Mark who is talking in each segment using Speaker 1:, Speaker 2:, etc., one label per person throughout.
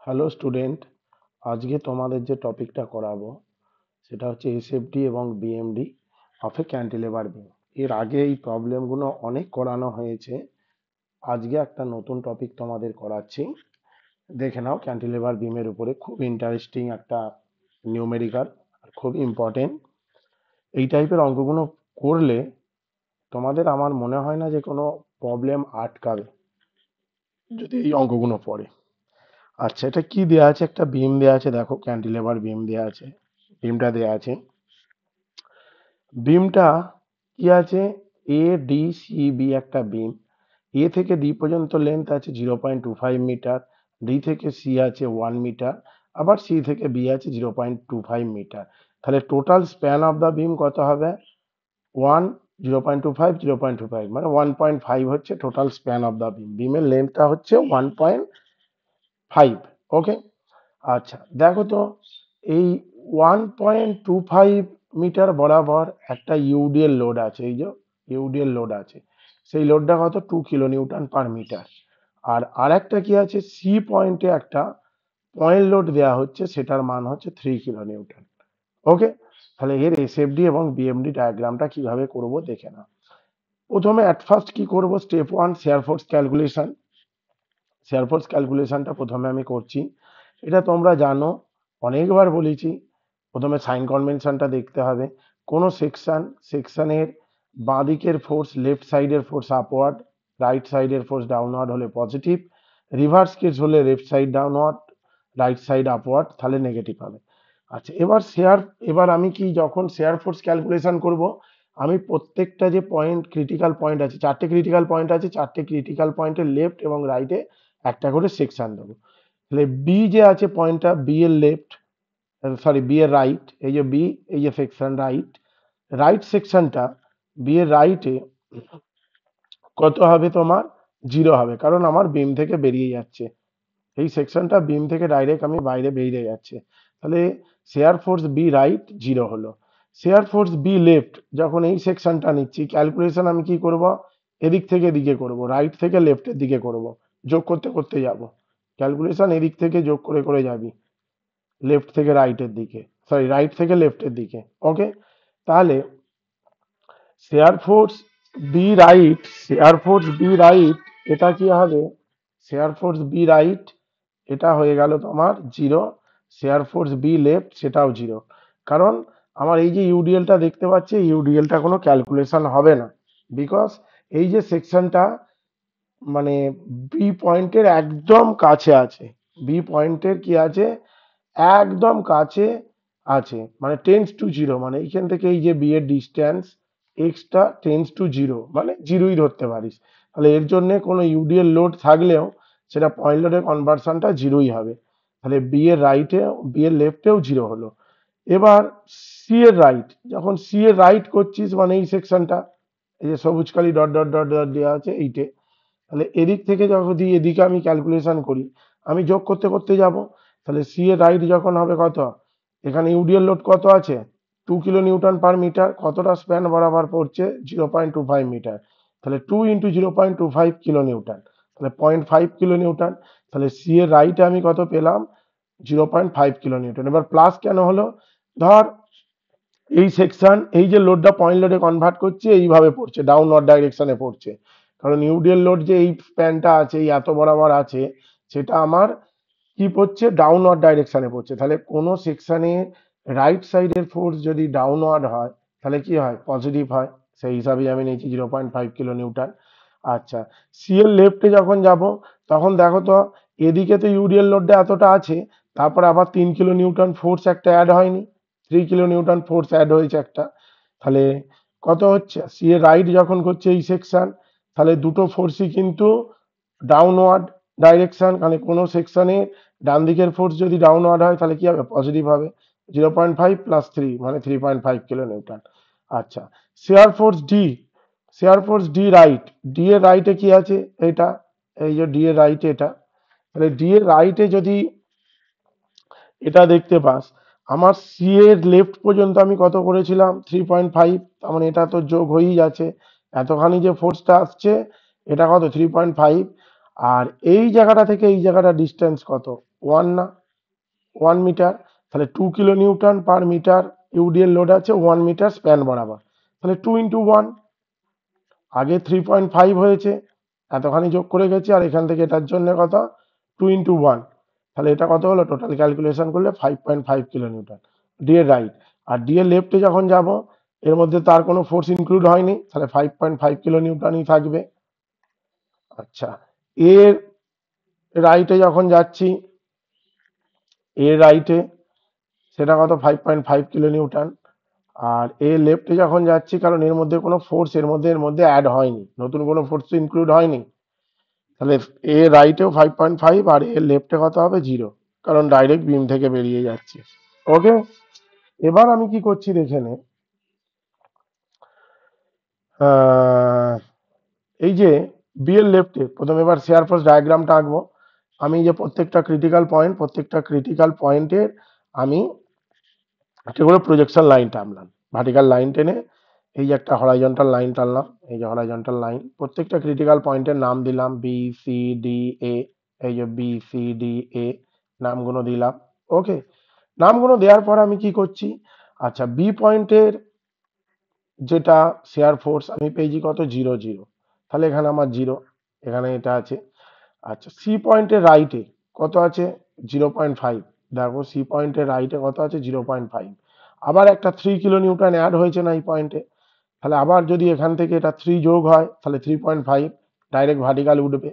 Speaker 1: Hello student, আজকে তোমাদের যে টপিকটা করাবো সেটা হচ্ছে এসএফডি এবং বিএমডি অফ এ ক্যান্টিলেভার বিম। এর আগে এই প্রবলেমগুলো অনেক করানো হয়েছে। আজকে একটা নতুন টপিক তোমাদের করাচ্ছি। দেখে নাও, ক্যান্টিলেভার বিমের উপরে খুব ইন্টারেস্টিং একটা নিউমেরিক্যাল, খুব ইম্পর্টেন্ট। এই টাইপের অঙ্কগুলো করলে তোমাদের আমার মনে হয় না যে কোনো প্রবলেম আটকাবে যদি এই অঙ্কগুলো পড়ে। আচ্ছা, এটা কি দেয়া আছে? একটা বিম দেয়া আছে, দেখো ক্যান্টিলেভার বিম দেয়া আছে। বিমটা দেয়া আছে, বিমটা কি আছে? এ ডি সি বি একটা বিম। এ থেকে ডি পর্যন্ত লেন্থ আছে 0.25 মিটার, ডি থেকে সি আছে 1 মিটার, আবার সি থেকে বি আছে 0.25 মিটার। তাহলে টোটাল স্প্যান অফ দ্য বিম কত হবে? 0.25 মানে 1.5 হচ্ছে টোটাল স্প্যান অফ দ্য বিম। বিমের লেন্থটা হচ্ছে 1.5। ওকে, আচ্ছা দেখো তো, এই 1.25 মিটার বরাবর একটা ইউডিএল লোড আছে। এই যে ইউডিএল লোড আছে, সেই লোডটা কত? 2 কিলো নিউটন পার মিটার। আর আরেকটা কি আছে? সি পয়েন্টে একটা পয়েন্ট লোড দেওয়া হচ্ছে, সেটার মান হচ্ছে 3 কিলো নিউটন। ওকে, তাহলে এর এসএফডি এবং বিএমডি ডায়াগ্রামটা কিভাবে করব দেখে না। প্রথমে অ্যাট ফার্স্ট কি করব? Step 1, shear force calculation. Shear force ক্যালকুলেশনটা প্রথমে আমি করছি। এটা তোমরা জানো, অনেকবার বলেছি। প্রথমে সাইন কনভেনশনটা দেখতে হবে। কোনো সেকশনের বাঁ দিকের ফোর্স, লেফট সাইডের ফোর্স আপওয়ার্ড, রাইট সাইডের ফোর্স ডাউনওয়ার্ড হলে পজিটিভ, রিভার্স কেস হলে left side downward, right side upward, তাহলে নেগেটিভ হবে। আচ্ছা, এবার আমি কি, যখন শেয়ার ফোর্স ক্যালকুলেশন করব, আমি প্রত্যেকটা যে পয়েন্ট, ক্রিটিক্যাল পয়েন্ট আছে, চারটে ক্রিটিক্যাল পয়েন্ট আছে, চারটে ক্রিটিক্যাল পয়েন্টের লেফট এবং রাইটে একটা করে সেকশন দেবো। তাহলে বি যে আছে পয়েন্টটা, বি এর লেফট, সরি বি এর রাইট, এই যে বি, এই যে সেকশন রাইট, রাইট সেকশনটা বি এর রাইটে কত হবে? তোমার 0 হবে, কারণ আমার বিম থেকে বেরিয়ে যাচ্ছে। এই সেকশনটা বিম থেকে ডাইরেক্ট আমি বাইরে বেরিয়ে যাচ্ছে। তাহলে শেয়ার ফোর্স বি রাইট 0 হলো। শেয়ার ফোর্স বি লেফট, যখন এই সেকশনটা নিচ্ছি, ক্যালকুলেশন আমি কি করব? এদিক থেকে এদিকে করব, রাইট থেকে লেফটের দিকে করব, যোগ করতে করতে যাব। ক্যালকুলেশন এদিক থেকে যোগ করে করে যাবি লেফট থেকে রাইটের দিকে, সরি রাইট থেকে লেফটের দিকে। ওকে, তাহলে শেয়ার ফোর্স বি রাইট এটা কি হবে? শেয়ার ফোর্স বি রাইট এটা হয়ে গেল তোমার 0। শেয়ার ফোর্স বি লেফট সেটাও 0, কারণ আমার এই যে ইউডিএলটা দেখতে পাচ্ছি, ইউডিএলটা কোনো ক্যালকুলেশন হবে না। বিকজ এই যে সেকশনটা মানে বি পয়েন্টের একদম কাছে আছে, বি পয়েন্টের কি আছে? একদম কাছে আছে, মানে টেন্স টু জিরো, মানে এইখান থেকে এই যে বি এর distance extra tends to zero, মানে জিরোই ধরতে পারিস। তাহলে এর জন্য কোনো ইউডিএল লোড থাকলেও সেটা পয়েন্ট লোডের কনভার্সনটা জিরোই হবে। তাহলে বি এর লেফটেও 0 হলো। এবার সি এর রাইট, যখন সি এর রাইট করছিস, মানে এই সেকশনটা, এই যে সবুজ কালি ডট ডট ডট ডট দেওয়া আছে এইটে, তাহলে এদিক থেকে যদি এদিকে আমি ক্যালকুলেশন করি, আমি যোগ করতে করতে যাব। তাহলে সি এর রাইট যখন হবে কত? এখানে ইউডিএল লোড কত আছে? 2 কিলো নিউটন পার মিটার। কতটা স্প্যান বরাবর পড়ছে? 0.25 মিটার। তাহলে 2 × 0.25 কিলো নিউটন, তাহলে 0.5 কিলো নিউটন। তাহলে সি এর রাইটে আমি কত পেলাম? 0.5 কিলো নিউটন। এবার প্লাস কেন হলো? ধর এই সেকশন, এই যে লোডটা পয়েন্ট লোডে কনভার্ট করছে, এইভাবে পড়ছে, ডাউনওয়ার্ড ডাইরেকশনে পড়ছে। কারণ ইউডিএল লোড যে এই স্প্যানটা আছে, এই এত বরাবর আছে, সেটা আমার কি পড়ছে? ডাউনওয়ার্ড ডাইরেকশনে পড়ছে। তাহলে কোনো সেকশনে রাইট সাইডের ফোর্স যদি ডাউনওয়ার্ড হয়, তাহলে কি হয়? পজিটিভ হয়। সেই হিসাবে আমি নিয়েছি 0.5 কিলো নিউটন। আচ্ছা, সি এর লেফটে যখন যাব, তখন দেখো তো, এদিকে তো ইউডিএল লোডটা এতটা আছে, তারপর আবার 3 কিলো নিউটন ফোর্স একটা অ্যাড হয়নি, 3 কিলো নিউটন ফোর্স অ্যাড হয়েছে একটা। তাহলে কত হচ্ছে? সি এর রাইট যখন করছে এই সেকশন, তাহলে দুটো ফোর্সই কিন্তু ডাউনওয়ার্ড ডাইরেকশন, মানে কোনো সেকশনে ডান দিকের ফোর্স যদি ডাউনওয়ার্ড হয়, তাহলে কি হবে? পজিটিভ হবে। 0.5 + 3 মানে 3.5 কিলো নিউটন। আচ্ছা, share force D, share force D right, D এর রাইটে কি আছে? এটা, এই যে ডি এর রাইটে এটা। তাহলে ডি এর রাইটে যদি এটা দেখতে পাস, আমার সি এর লেফট পর্যন্ত আমি কত করেছিলাম? 3.5, তার মানে এটা তো যোগ হয়েই যাচ্ছে। এতখানি যে ফোর্সটা আসছে, এটা কত? 3.5। আর এই জায়গাটা থেকে এই জায়গাটা ডিস্টেন্স কত? ওয়ান না, 1 মিটার, তাহলে 2 kilo newton per metre UDL load আছে 1 মিটার স্প্যান বরাবর, তাহলে 2 × 1, আগে 3.5 হয়েছে, এতখানি যোগ করে গেছি, আর এখান থেকে এটার জন্য কত 2 × 1, তাহলে এটা কত হলো, টোটাল ক্যালকুলেশন করলে 5.5 কিলোনিউটন ডি এর রাইট। আর ডি এর লেফটে যখন যাব, এর মধ্যে তার কোনো ফোর্স ইনক্লুড হয়নি, তাহলে 5.5 কিলোনিউটনই থাকবে। আচ্ছা, এর রাইটে যখন যাচ্ছি, এর রাইটে সেটা কত 5.5 কিলোনিউটন, আর এর লেফটে যখন যাচ্ছি, কারণ এর মধ্যে কোনো ফোর্স এর মধ্যে অ্যাড হয়নি, নতুন কোনো ফোর্স ইনক্লুড হয়নি, তাহলে এ রাইটেও 5.5 আর এর লেফটে কত হবে 0, কারণ ডাইরেক্ট বিম থেকে বেরিয়ে যাচ্ছে। ওকে, এবার আমি কি করছি দেখে নে, এই যে বি এর লেফটে প্রথমে এবার শেয়ার ফোর্স ডায়াগ্রামটা আঁকবো। আমি যে প্রত্যেকটা ক্রিটিক্যাল পয়েন্টের আমি একটা করে প্রজেকশন লাইন টানলাম, ভার্টিক্যাল লাইন টেনে এই যে একটা হরাইজন্টাল লাইন টানলাম, এই যে হরাইজন্টাল লাইন, প্রত্যেকটা ক্রিটিক্যাল পয়েন্টের নাম দিলাম BCDA, এই যে BCDA নামগুলো দিলাম। ওকে, নামগুলো দেওয়ার পর আমি কি করছি, আচ্ছা বি পয়েন্টের যেটা শেয়ার ফোর্স আমি পেয়েছি কত 0, 0, তাহলে এখানে আমার 0, এখানে এটা আছে। আচ্ছা সি পয়েন্টের রাইটে কত আছে 0.5, দেখো সি পয়েন্টের রাইটে কত আছে 0.5, আবার একটা 3 কিলোনিউটন অ্যাড হয়েছে না এই পয়েন্টে, তাহলে আবার যদি এখান থেকে এটা 3 যোগ হয়, তাহলে 3.5 ডাইরেক্ট ভার্টিক্যাল উঠবে,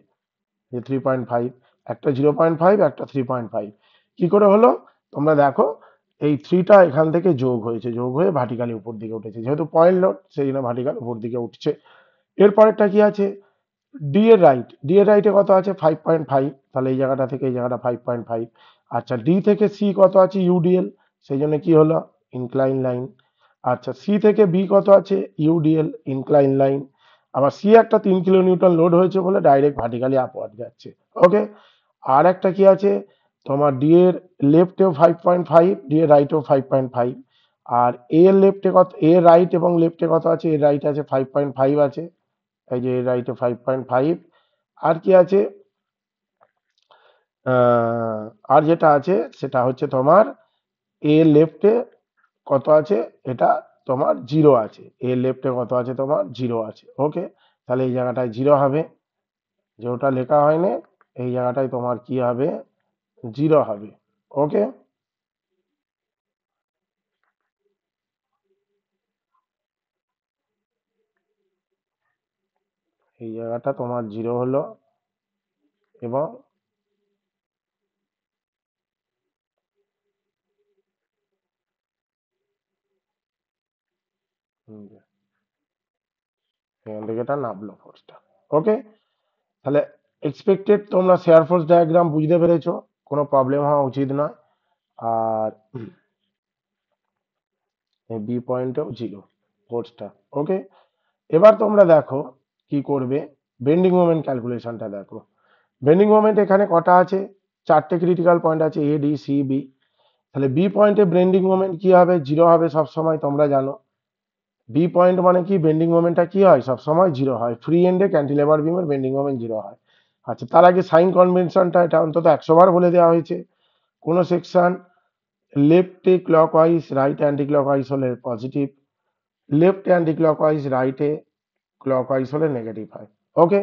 Speaker 1: যে 3.5, একটা 0.5 একটা 3.5, কি করে হলো তোমরা দেখো, এই 3টা এখান থেকে যোগ হয়েছে, যোগ হয়ে ভার্টিক্যালি উপর দিকে উঠেছে, যেহেতু পয়েন্ট লোড সেই জন্য ভার্টিক্যাল উপর দিকে উঠছে। এরপরেরটা কি আছে, ডি এর রাইটে কত আছে 5.5, তাহলে এই জায়গাটা থেকে এই জায়গাটা 5.5। আচ্ছা ডি থেকে সি কত আছে ইউডিএল, সেই জন্য কি হলো ইনক্লাইন লাইন। আচ্ছা সি থেকে বি কত আছে ইউডিএল ইনক্লাইন লাইন, আবার সি একটা 3 কিলোনিউটন লোড হয়েছে বলে ডাইরেক্ট ভার্টিক্যালি আপওয়ার্ড যাচ্ছে। ওকে, আর একটা কি আছে তোমার ডি এর লেফটেও 5.5, ডি এর রাইটেও 5.5, আর এ এর লেফটে কত, এ রাইট এবং লেফটে কত আছে, এর রাইট আছে 5.5 আছে, এই যে এর রাইটে 5.5, আর কি আছে আহ, আর যেটা আছে সেটা হচ্ছে তোমার এ লেফটে কত আছে, এটা তোমার 0 আছে, এ লেফটে কত আছে তোমার 0 আছে। ওকে, তাহলে এই জায়গাটায় 0 হবে, যেটা লেখা হয়নি এই জায়গাটায় তোমার কি হবে 0 হবে। ওকে, এই জায়গাটা তোমার 0 হলো, এবং এখান থেকে এটা নামলো ফোর্সটা। ওকে, তাহলে এক্সপেক্টেড তোমরা শেয়ার ফোর্স ডায়াগ্রাম বুঝতে পেরেছো, কোনো প্রবলেম হওয়া উচিত নয়। আর বি পয়েন্টেও 0 ফোর্সটা। ওকে, এবার তোমরা দেখো কি করবে, বেন্ডিং মোমেন্ট ক্যালকুলেশনটা দেখো। বেন্ডিং মোমেন্ট এখানে কটা আছে, 4টে ক্রিটিক্যাল পয়েন্ট আছে A D C B, তাহলে বি পয়েন্টে বেন্ডিং মোমেন্ট কি হবে 0 হবে সব সময়, তোমরা জানো বি পয়েন্ট মানে কি, বেন্ডিং মোমেন্টটা কি হয় সব সময় 0 হয়, ফ্রি এন্ডে ক্যান্টিলেভার বিমের বেন্ডিং মোমেন্ট 0 হয়। আচ্ছা তার আগে সাইন কনভেনশনটা এটা অন্তত 100 বার বলে দেওয়া হয়েছে, কোন সেকশন লেফটে ক্লকওয়াইজ রাইট অ্যান্টি ক্লকওয়াইজ হলে পজিটিভ, লেফট অ্যান্টি ক্লকওয়াইজ রাইটে ক্লকওয়াইজ হলে নেগেটিভ হয়। ওকে,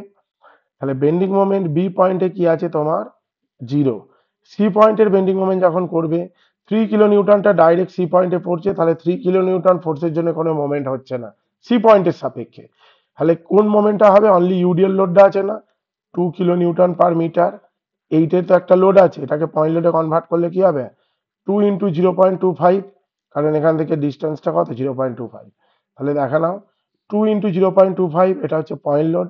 Speaker 1: তাহলে বেন্ডিং মোমেন্ট বি পয়েন্টে কি আছে তোমার 0, সি পয়েন্টের বেন্ডিং মোমেন্ট যখন করবে 3 কিলোনিউটনটা ডাইরেক্ট সি পয়েন্টে পড়ছে, তাহলে 3 কিলোনিউটন ফোর্সের জন্য কোনো মোমেন্ট হচ্ছে না সি পয়েন্টের সাপেক্ষে, তাহলে কোন মোমেন্টটা হবে, অনলি ইউডিএল লোডটা আছে না 2 কিলোনিউটন পার মিটার, এইটের তো একটা লোড আছে, এটাকে পয়েন্ট লোডে কনভার্ট করলে কি হবে 2 × 0.25, কারণ এখান থেকে ডিস্টেন্সটা কত 0.25, তাহলে দেখা নাও 2 × 0.25, এটা হচ্ছে পয়েন্ট লোড,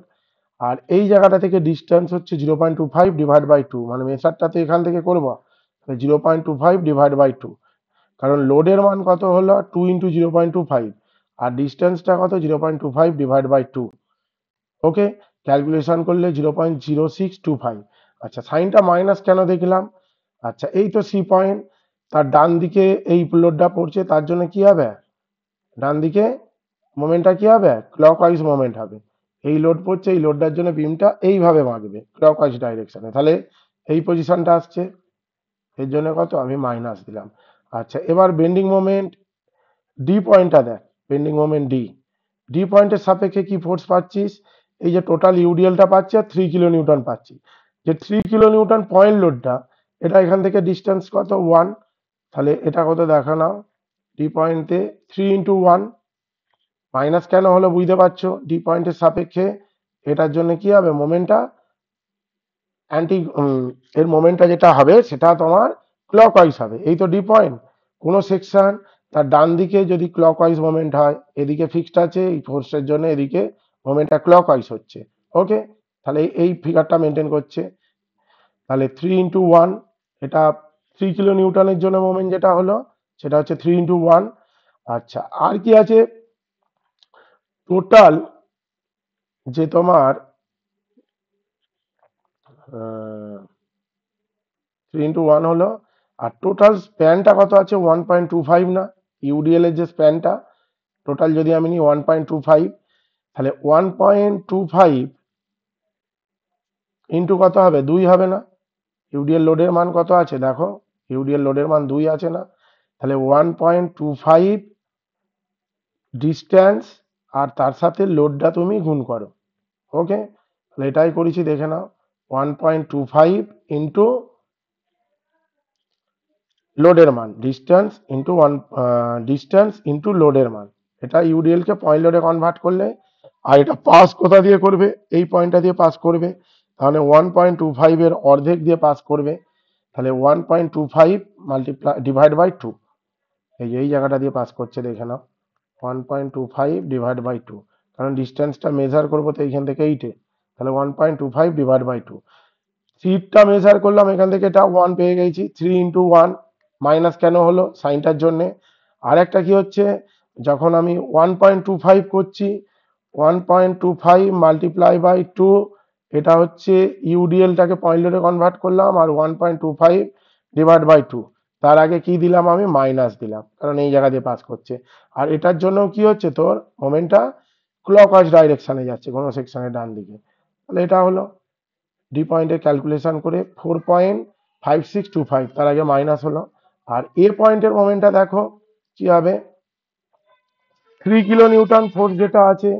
Speaker 1: আর এই জায়গাটা থেকে ডিস্টেন্স হচ্ছে 0.25 ডিভাইড বাই 2, মানে মেসারটা তো এখান থেকে করবো, তাহলে 0.25 ডিভাইড বাই 2, কারণ লোডের মান কত হলো 2 × 0.25, আর ডিস্টেন্সটা কত 0.25 ডিভাইড বাই 2। ওকে, ক্যালকুলেশন করলে 0.0625। আচ্ছা সাইনটা মাইনাস কেন দেখলাম, আচ্ছা এই তো সি পয়েন্ট, তার ডান দিকে এই লোডটা পড়ছে, তার জন্য কি হবে ডান দিকে মোমেন্টটা কি হবে ক্লকওয়াইজ মোমেন্ট হবে, এই লোড পড়ছে, এই লোডটার জন্য বিমটা এইভাবে বাঁকবে ক্লকওয়াইজ ডাইরেকশনে, তাহলে এই পজিশনটা আসছে। এর জন্য কত আমি মাইনাস দিলাম। আচ্ছা, এবার বেন্ডিং মোমেন্ট ডি পয়েন্টটা দেখ, বেন্ডিং মোমেন্ট ডি, ডি পয়েন্টের সাপেক্ষে কি ফোর্স পাচ্ছিস, এই যে টোটাল ইউডিএলটা পাচ্ছি আর 3 কিলো নিউটন পাচ্ছি। যে 3 কিলো নিউটন পয়েন্ট লোডটা, এটা এখান থেকে ডিস্টেন্স কত 1, তাহলে এটা কত দেখা নাও, ডি পয়েন্টে 3 × 1, মাইনাস কেন হলো বুঝতে পারছো, ডি পয়েন্টের সাপেক্ষে এটার জন্য কি হবে মোমেন্টটা অ্যান্টি, এর মোমেন্টটা যেটা হবে সেটা তোমার ক্লকওয়াইজ হবে। এই তো ডি পয়েন্ট, কোনো সেকশন তার ডান দিকে যদি ক্লকওয়াইজ মোমেন্ট হয়, এদিকে ফিক্সড আছে এই ফোর্সের জন্য, এদিকে মোমেন্টটা ক্লকওয়াইজ হচ্ছে। ওকে, তাহলে এই ফিগারটা মেনটেন করছে। তাহলে 3 × 1, এটা 3 কিলো নিউটনের জন্য মোমেন্ট যেটা হলো সেটা হচ্ছে 3 × 1। আচ্ছা, আর কি আছে, টোটাল যে তোমার 3 × 1 হলো, আর টোটাল স্প্যানটা কত আছে 1.25 না, ইউডিএল এর যে স্প্যানটা টোটাল যদি আমি নিই 1.25, তাহলে 1.25 ইন্টু কত হবে 2 হবে না, ইউডিএল লোডের মান কত আছে দেখো, ইউডিএল লোডের মান 2 আছে না, তাহলে 1.25 ডিস্টেন্স আর তার সাথে লোডটা তুমি গুণ করো। ওকে, তাহলে এটাই করেছি দেখে নাও, 1.25 ইন্টু লোডের মান, ডিস্টেন্স ইন্টু লোডের মান, এটা ইউডিএল কে পয়েন্ট লোডে কনভার্ট করলে, আর এটা পাস কোথা দিয়ে করবে, এই পয়েন্টটা দিয়ে পাস করবে, তাহলে 1.25 এর অর্ধেক দিয়ে পাস করবে, তাহলে 1.25 মাল্টিপ্লাই ডিভাইড বাই 2, এই জায়গাটা দিয়ে পাস করছে দেখে নাও, 1.25 ডিভাইড বাই 2, কারণ ডিস্টেন্সটা মেজার করবো তো এইখান থেকে এইটে, তাহলে 1.25 ডিভাইড বাই 2, সিটটা মেজার করলাম এখান থেকে, এটা 1 পেয়ে গেছি, 3 × 1, মাইনাস কেন হলো সাইনটার জন্যে। আর একটা কি হচ্ছে, যখন আমি 1.25 করছি, 1.25 মাল্টিপ্লাই বাই 2, এটা হচ্ছে ইউডিএলটাকে পয়েন্ট লোডে কনভার্ট করলাম, আর 1.25 ডিভাইড বাই 2, তার আগে কি দিলাম আমি মাইনাস দিলাম, কারণ এই জায়গা দিয়ে পাস করছে। আর এটার জন্য কি হচ্ছে তোর মোমেন্টটা ক্লকওয়াইজ ডাইরেকশনে যাচ্ছে কোনো সেকশনের ডান দিকে, তাহলে এটা হলো ডি পয়েন্টের ক্যালকুলেশন করে 4.5625, তার আগে মাইনাস হলো। আর এ পয়েন্টের মোমেন্টটা দেখো কি হবে, 3 কিলো নিউটন ফোর্স যেটা আছে,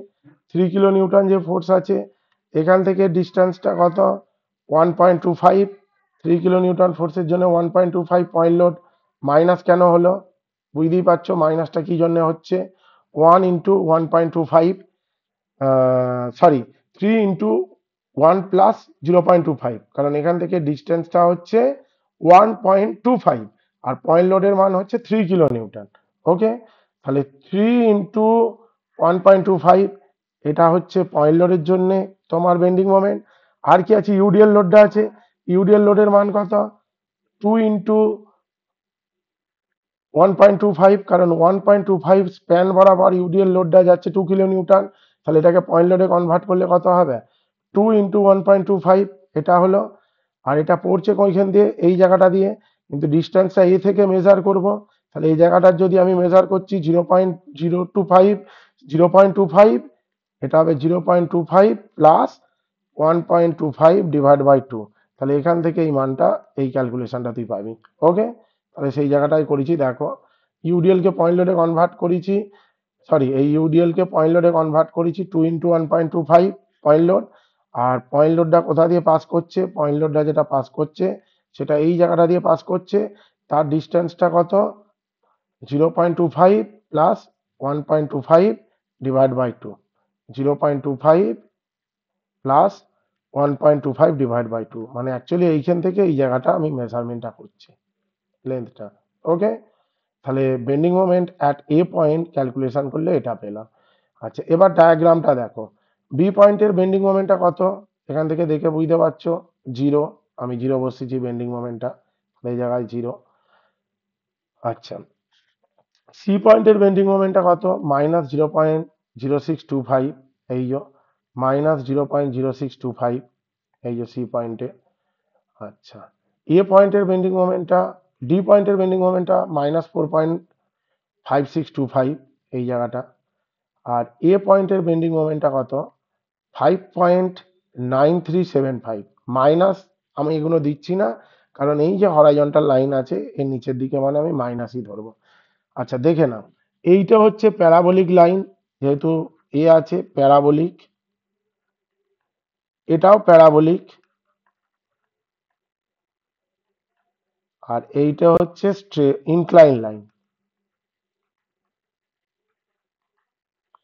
Speaker 1: 3 কিলো নিউটন যে ফোর্স আছে, এখান থেকে ডিস্টেন্সটা কত 1.25, 3 কিলো নিউটন ফোর্সের জন্য 1.25 পয়েন্ট লোড, মাইনাস কেন হলো বুঝতেই পারছো, মাইনাসটা কি জন্য হচ্ছে, 1 ইন্টু 1.25, সরি 3 ইন্টু 1 প্লাস 0.25, কারণ এখান থেকে ডিস্টেন্সটা হচ্ছে 1.25 আর পয়েন্ট লোডের মান হচ্ছে 3 কিলো নিউটন। ওকে, তাহলে 3 ইন্টু 1.25, এটা হচ্ছে পয়েন্ট লোডের জন্য তোমার বেন্ডিং মোমেন্ট। আর কি আছে, ইউডিএল লোডটা আছে, ইউডিএল লোডের মান কত 2 ইন্টু 1.25, কারণ 1.25 স্প্যান বরাবর ইউডিএল লোডটা যাচ্ছে 2 কিলো নিউটন, তাহলে এটাকে পয়েন্ট লোডে কনভার্ট করলে কত হবে 2 ইন্টু 1.25, এটা হলো। আর এটা পড়ছে কোইখান দিয়ে, এই জায়গাটা দিয়ে, কিন্তু ডিস্টেন্সটা এ থেকে মেজার করব, তাহলে এই জায়গাটার যদি আমি মেজার করছি 0.025, 0.25, এটা হবে 0.25 প্লাস 1.25 ডিভাইড বাই 2, তাহলে এখান থেকে এই মানটা, এই ক্যালকুলেশনটা তুই পাবি। ওকে, তাহলে সেই জায়গাটাই করেছি দেখো, ইউডিএল কে পয়েন্ট লোডে কনভার্ট করেছি, সরি এই ইউডিএল কে পয়েন্ট লোডে কনভার্ট করেছি 2 ইন্টু 1.25 পয়েন্ট লোড, আর পয়েন্ট লোডটা কোথা দিয়ে পাস করছে, পয়েন্ট লোডটা যেটা পাস করছে সেটা এই জায়গাটা দিয়ে পাস করছে, তার ডিস্টেন্সটা কত 0.25 plus 1.25 divide by 2, 0.25 plus 1.25 divide by 2, মানে অ্যাকচুয়ালি এইখান থেকে এই জায়গাটা আমি মেজারমেন্টটা করছি লেন্থটা। ওকে, তাহলে bending moment at a point calculation করলে এটা পেলাম। আচ্ছা, এবার ডায়াগ্রামটা দেখো, বি পয়েন্টের বেন্ডিং মোমেন্টটা কত, এখান থেকে দেখে বুঝতে পারছো 0, আমি 0 বসিয়েছি বেন্ডিং মোমেন্টটা, এই জায়গায় 0। আচ্ছা, সি পয়েন্টের বেন্ডিং মোমেন্টটা কত -0.0625, এই যে -0.0625, এই যে সি পয়েন্টে। আচ্ছা, এ পয়েন্টের বেন্ডিং মোমেন্টটা, ডি পয়েন্টের বেন্ডিং মোমেন্টটা -4.5625, এই জায়গাটা। আর এ পয়েন্টের বেন্ডিং মোমেন্টটা কত 5.9375, মাইনাস আমি এগুলো দিচ্ছি না, কারণ এই যে হরাইজন্টাল লাইন আছে এর নিচের দিকে মানে আমি মাইনাসই ধরবো। আচ্ছা দেখে নাও, এইটা হচ্ছে প্যারাবোলিক লাইন, যেহেতু এ আছে প্যারাবোলিক, এটাও প্যারাবোলিক, আর এইটা হচ্ছে ইনক্লাইন লাইন।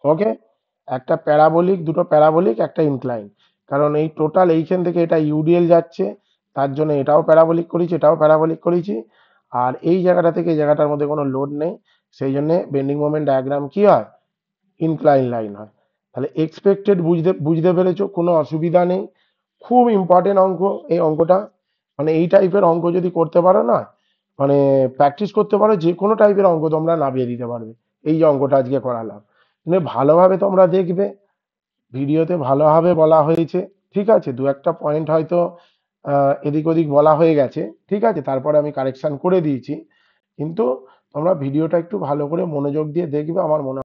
Speaker 1: ওকে, একটা প্যারাবোলিক, দুটো প্যারাবোলিক, একটা ইনক্লাইন। কারণ এই টোটাল এইখান থেকে এটা ইউডিএল যাচ্ছে, তার জন্য এটাও প্যারাবোলিক করেছি, এটাও প্যারাবোলিক করেছি। আর এই জায়গাটা থেকে এই জায়গাটার মধ্যে কোনো লোড নেই, সেই জন্য বেন্ডিং মোমেন্ট ডায়াগ্রাম কি হয়, ইনক্লাইন লাইন হয়। তাহলে এক্সপেক্টেড বুঝতে বুঝতে পেরেছো, কোনো অসুবিধা নেই। খুব ইম্পর্টেন্ট অঙ্ক এই অঙ্কটা, মানে এই টাইপের অঙ্ক যদি করতে পারো না, মানে প্র্যাকটিস করতে পারো, যে কোনো টাইপের অঙ্ক তোমরা নামিয়ে দিতে পারবে। এই যে অঙ্কটা আজকে করালাম, কিন্তু ভালোভাবে তোমরা দেখবে, ভিডিওতে ভালোভাবে বলা হয়েছে। ঠিক আছে, দু একটা পয়েন্ট হয়তো এদিক ওদিক বলা হয়ে গেছে, ঠিক আছে, তারপরে আমি কারেকশন করে দিয়েছি। কিন্তু তোমরা ভিডিওটা একটু ভালো করে মনোযোগ দিয়ে দেখবে, আমার মনে হয়